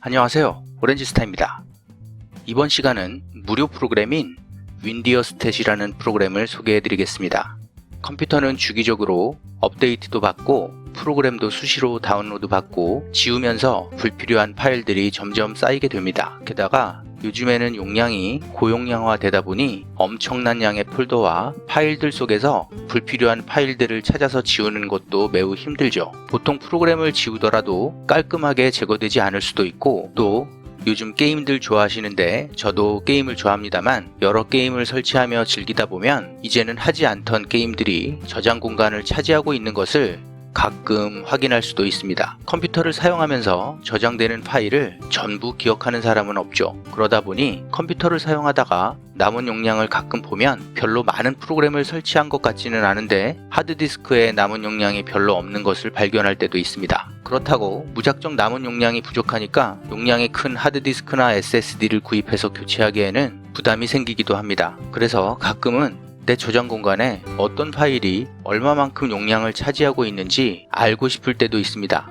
안녕하세요, 오렌지스타입니다. 이번 시간은 무료 프로그램인 윈디어스탯이라는 프로그램을 소개해 드리겠습니다. 컴퓨터는 주기적으로 업데이트도 받고 프로그램도 수시로 다운로드 받고 지우면서 불필요한 파일들이 점점 쌓이게 됩니다. 게다가 요즘에는 용량이 고용량화 되다 보니 엄청난 양의 폴더와 파일들 속에서 불필요한 파일들을 찾아서 지우는 것도 매우 힘들죠. 보통 프로그램을 지우더라도 깔끔하게 제거되지 않을 수도 있고, 또 요즘 게임들 좋아하시는데 저도 게임을 좋아합니다만 여러 게임을 설치하며 즐기다 보면 이제는 하지 않던 게임들이 저장 공간을 차지하고 있는 것을 가끔 확인할 수도 있습니다. 컴퓨터를 사용하면서 저장되는 파일을 전부 기억하는 사람은 없죠. 그러다 보니 컴퓨터를 사용하다가 남은 용량을 가끔 보면 별로 많은 프로그램을 설치한 것 같지는 않은데 하드디스크에 남은 용량이 별로 없는 것을 발견할 때도 있습니다. 그렇다고 무작정 남은 용량이 부족하니까 용량이 큰 하드디스크나 SSD를 구입해서 교체하기에는 부담이 생기기도 합니다. 그래서 가끔은 내 저장 공간에 어떤 파일이 얼마만큼 용량을 차지하고 있는지 알고 싶을 때도 있습니다.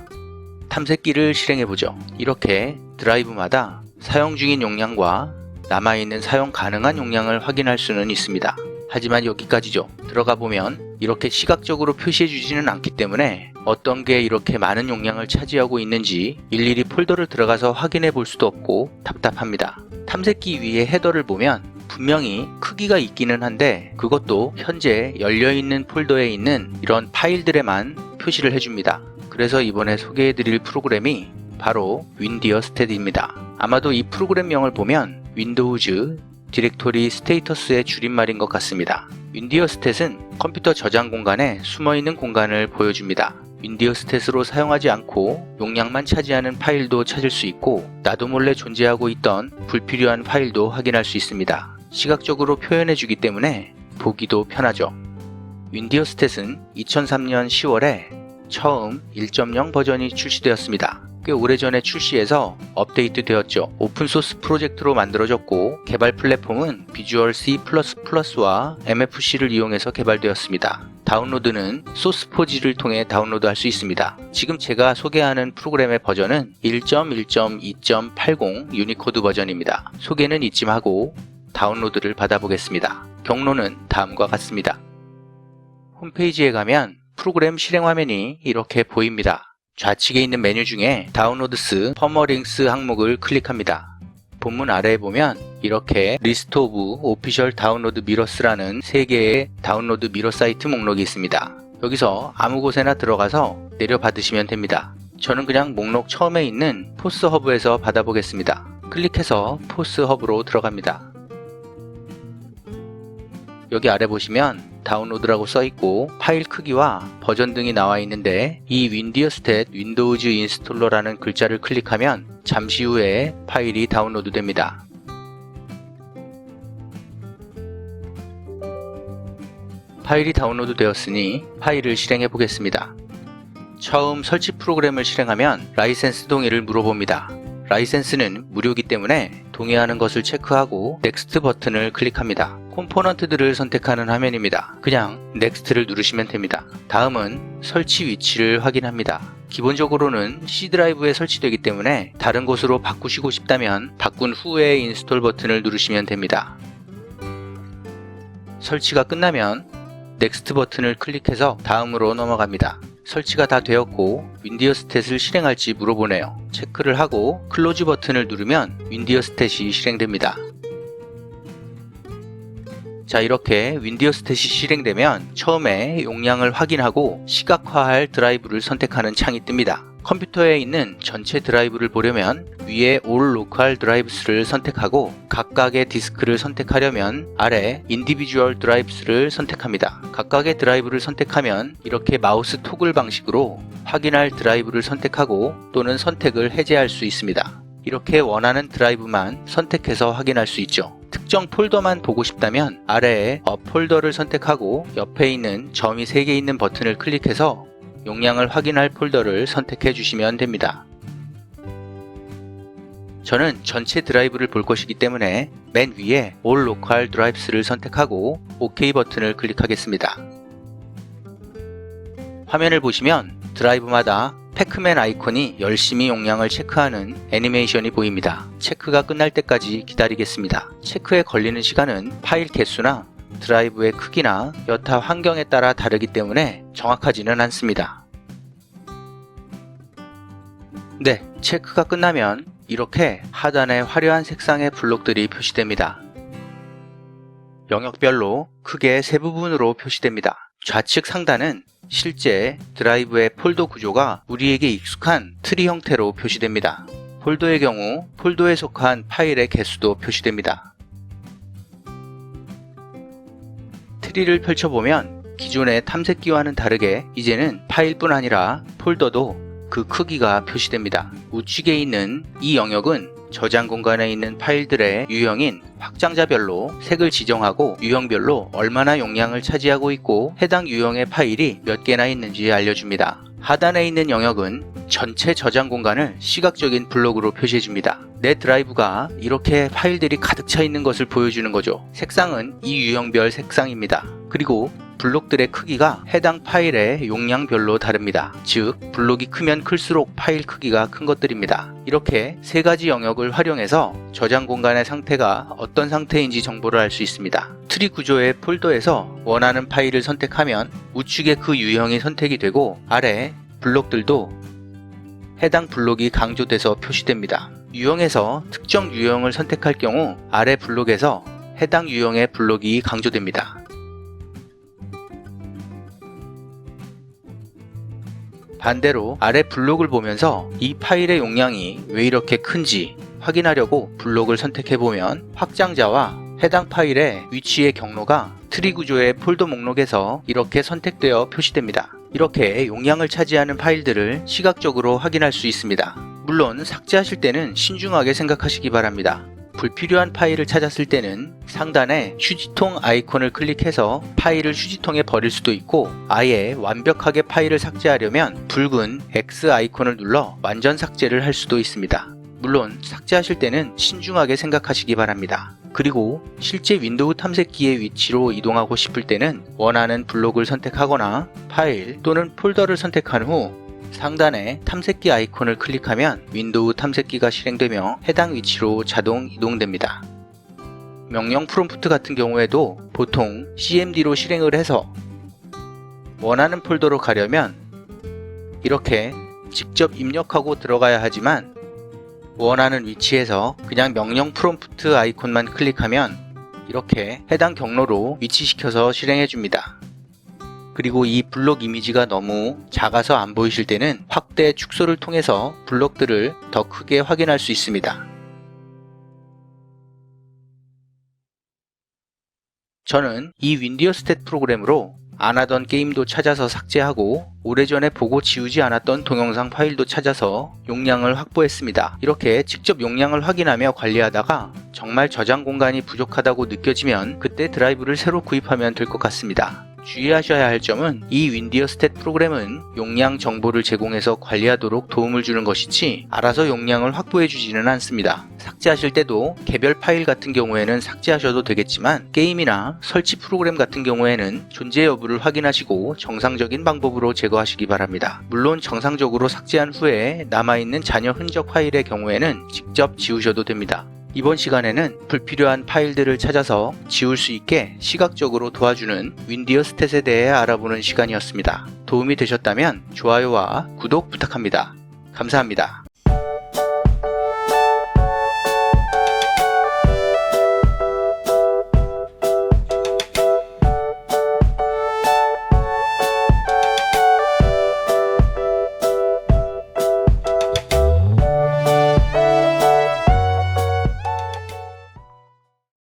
탐색기를 실행해보죠. 이렇게 드라이브마다 사용 중인 용량과 남아있는 사용 가능한 용량을 확인할 수는 있습니다. 하지만 여기까지죠. 들어가 보면 이렇게 시각적으로 표시해주지는 않기 때문에 어떤 게 이렇게 많은 용량을 차지하고 있는지 일일이 폴더를 들어가서 확인해 볼 수도 없고 답답합니다. 탐색기 위에 헤더를 보면 분명히 크기가 있기는 한데 그것도 현재 열려있는 폴더에 있는 이런 파일들에만 표시를 해줍니다. 그래서 이번에 소개해드릴 프로그램이 바로 윈디어스탯입니다. 아마도 이 프로그램명을 보면 윈도우즈 디렉토리 스테이터스의 줄임말인 것 같습니다. 윈디어스탯은 컴퓨터 저장 공간에 숨어있는 공간을 보여줍니다. 윈디어스탯으로 사용하지 않고 용량만 차지하는 파일도 찾을 수 있고 나도 몰래 존재하고 있던 불필요한 파일도 확인할 수 있습니다. 시각적으로 표현해주기 때문에 보기도 편하죠. 윈디어스탯은 2003년 10월에 처음 1.0 버전이 출시되었습니다. 꽤 오래전에 출시해서 업데이트 되었죠. 오픈소스 프로젝트로 만들어졌고 개발 플랫폼은 비주얼 C++와 MFC를 이용해서 개발되었습니다. 다운로드는 소스포지를 통해 다운로드할 수 있습니다. 지금 제가 소개하는 프로그램의 버전은 1.1.2.80 유니코드 버전입니다. 소개는 이쯤 하고 다운로드를 받아보겠습니다. 경로는 다음과 같습니다. 홈페이지에 가면 프로그램 실행 화면이 이렇게 보입니다. 좌측에 있는 메뉴 중에 다운로드스 퍼머링스 항목을 클릭합니다. 본문 아래에 보면 이렇게 리스트 오브 오피셜 다운로드 미러스라는 3개의 다운로드 미러 사이트 목록이 있습니다. 여기서 아무 곳에나 들어가서 내려받으시면 됩니다. 저는 그냥 목록 처음에 있는 포스 허브에서 받아보겠습니다. 클릭해서 포스 허브로 들어갑니다. 여기 아래 보시면 다운로드라고 써있고 파일 크기와 버전 등이 나와 있는데 이 윈디어스탯 윈도우즈 인스톨러라는 글자를 클릭하면 잠시 후에 파일이 다운로드 됩니다. 파일이 다운로드 되었으니 파일을 실행해 보겠습니다. 처음 설치 프로그램을 실행하면 라이센스 동의를 물어봅니다. 라이센스는 무료이기 때문에 동의하는 것을 체크하고 넥스트 버튼을 클릭합니다. 콤포넌트들을 선택하는 화면입니다. 그냥 넥스트를 누르시면 됩니다. 다음은 설치 위치를 확인합니다. 기본적으로는 C 드라이브에 설치되기 때문에 다른 곳으로 바꾸시고 싶다면 바꾼 후에 인스톨 버튼을 누르시면 됩니다. 설치가 끝나면 넥스트 버튼을 클릭해서 다음으로 넘어갑니다. 설치가 다 되었고 윈디어스탯을 실행할지 물어보네요. 체크를 하고 클로즈 버튼을 누르면 윈디어스탯이 실행됩니다. 자, 이렇게 윈디어스탯이 실행되면 처음에 용량을 확인하고 시각화할 드라이브를 선택하는 창이 뜹니다. 컴퓨터에 있는 전체 드라이브를 보려면 위에 All Local Drives를 선택하고 각각의 디스크를 선택하려면 아래 Individual Drives를 선택합니다. 각각의 드라이브를 선택하면 이렇게 마우스 토글 방식으로 확인할 드라이브를 선택하고 또는 선택을 해제할 수 있습니다. 이렇게 원하는 드라이브만 선택해서 확인할 수 있죠. 특정 폴더만 보고 싶다면 아래에 폴더를 선택하고 옆에 있는 점이 3개 있는 버튼을 클릭해서 용량을 확인할 폴더를 선택해 주시면 됩니다. 저는 전체 드라이브를 볼 것이기 때문에 맨 위에 All Local Drives를 선택하고 OK 버튼을 클릭하겠습니다. 화면을 보시면 드라이브마다 패크맨 아이콘이 열심히 용량을 체크하는 애니메이션이 보입니다. 체크가 끝날 때까지 기다리겠습니다. 체크에 걸리는 시간은 파일 개수나 드라이브의 크기나 여타 환경에 따라 다르기 때문에 정확하지는 않습니다. 네, 체크가 끝나면 이렇게 하단에 화려한 색상의 블록들이 표시됩니다. 영역별로 크게 세 부분으로 표시됩니다. 좌측 상단은 실제 드라이브의 폴더 구조가 우리에게 익숙한 트리 형태로 표시됩니다. 폴더의 경우 폴더에 속한 파일의 개수도 표시됩니다. 트리를 펼쳐보면 기존의 탐색기와는 다르게 이제는 파일뿐 아니라 폴더도 그 크기가 표시됩니다. 우측에 있는 이 영역은 저장 공간에 있는 파일들의 유형인 확장자별로 색을 지정하고 유형별로 얼마나 용량을 차지하고 있고 해당 유형의 파일이 몇 개나 있는지 알려줍니다. 하단에 있는 영역은 전체 저장 공간을 시각적인 블록으로 표시해줍니다. 내 드라이브가 이렇게 파일들이 가득 차 있는 것을 보여주는 거죠. 색상은 이 유형별 색상입니다. 그리고 블록들의 크기가 해당 파일의 용량별로 다릅니다. 즉, 블록이 크면 클수록 파일 크기가 큰 것들입니다. 이렇게 세 가지 영역을 활용해서 저장 공간의 상태가 어떤 상태인지 정보를 알 수 있습니다. 트리 구조의 폴더에서 원하는 파일을 선택하면 우측에 그 유형이 선택이 되고 아래 블록들도 해당 블록이 강조돼서 표시됩니다. 유형에서 특정 유형을 선택할 경우 아래 블록에서 해당 유형의 블록이 강조됩니다. 반대로 아래 블록을 보면서 이 파일의 용량이 왜 이렇게 큰지 확인하려고 블록을 선택해보면 확장자와 해당 파일의 위치의 경로가 트리 구조의 폴더 목록에서 이렇게 선택되어 표시됩니다. 이렇게 용량을 차지하는 파일들을 시각적으로 확인할 수 있습니다. 물론 삭제하실 때는 신중하게 생각하시기 바랍니다. 불필요한 파일을 찾았을 때는 상단에 휴지통 아이콘을 클릭해서 파일을 휴지통에 버릴 수도 있고 아예 완벽하게 파일을 삭제하려면 붉은 X 아이콘을 눌러 완전 삭제를 할 수도 있습니다. 물론 삭제하실 때는 신중하게 생각하시기 바랍니다. 그리고 실제 윈도우 탐색기의 위치로 이동하고 싶을 때는 원하는 블록을 선택하거나 파일 또는 폴더를 선택한 후 상단에 탐색기 아이콘을 클릭하면 윈도우 탐색기가 실행되며 해당 위치로 자동 이동됩니다. 명령 프롬프트 같은 경우에도 보통 cmd로 실행을 해서 원하는 폴더로 가려면 이렇게 직접 입력하고 들어가야 하지만 원하는 위치에서 그냥 명령 프롬프트 아이콘만 클릭하면 이렇게 해당 경로로 위치시켜서 실행해줍니다. 그리고 이 블록 이미지가 너무 작아서 안 보이실 때는 확대 축소를 통해서 블록들을 더 크게 확인할 수 있습니다. 저는 이 윈디어스탯 프로그램으로 안 하던 게임도 찾아서 삭제하고 오래전에 보고 지우지 않았던 동영상 파일도 찾아서 용량을 확보했습니다. 이렇게 직접 용량을 확인하며 관리하다가 정말 저장 공간이 부족하다고 느껴지면 그때 드라이브를 새로 구입하면 될 것 같습니다. 주의하셔야 할 점은 이 윈디어스탯 프로그램은 용량 정보를 제공해서 관리하도록 도움을 주는 것이지 알아서 용량을 확보해 주지는 않습니다. 삭제하실 때도 개별 파일 같은 경우에는 삭제하셔도 되겠지만 게임이나 설치 프로그램 같은 경우에는 존재 여부를 확인하시고 정상적인 방법으로 제거하시기 바랍니다. 물론 정상적으로 삭제한 후에 남아있는 잔여 흔적 파일의 경우에는 직접 지우셔도 됩니다. 이번 시간에는 불필요한 파일들을 찾아서 지울 수 있게 시각적으로 도와주는 윈디어스탯에 대해 알아보는 시간이었습니다. 도움이 되셨다면 좋아요와 구독 부탁합니다. 감사합니다.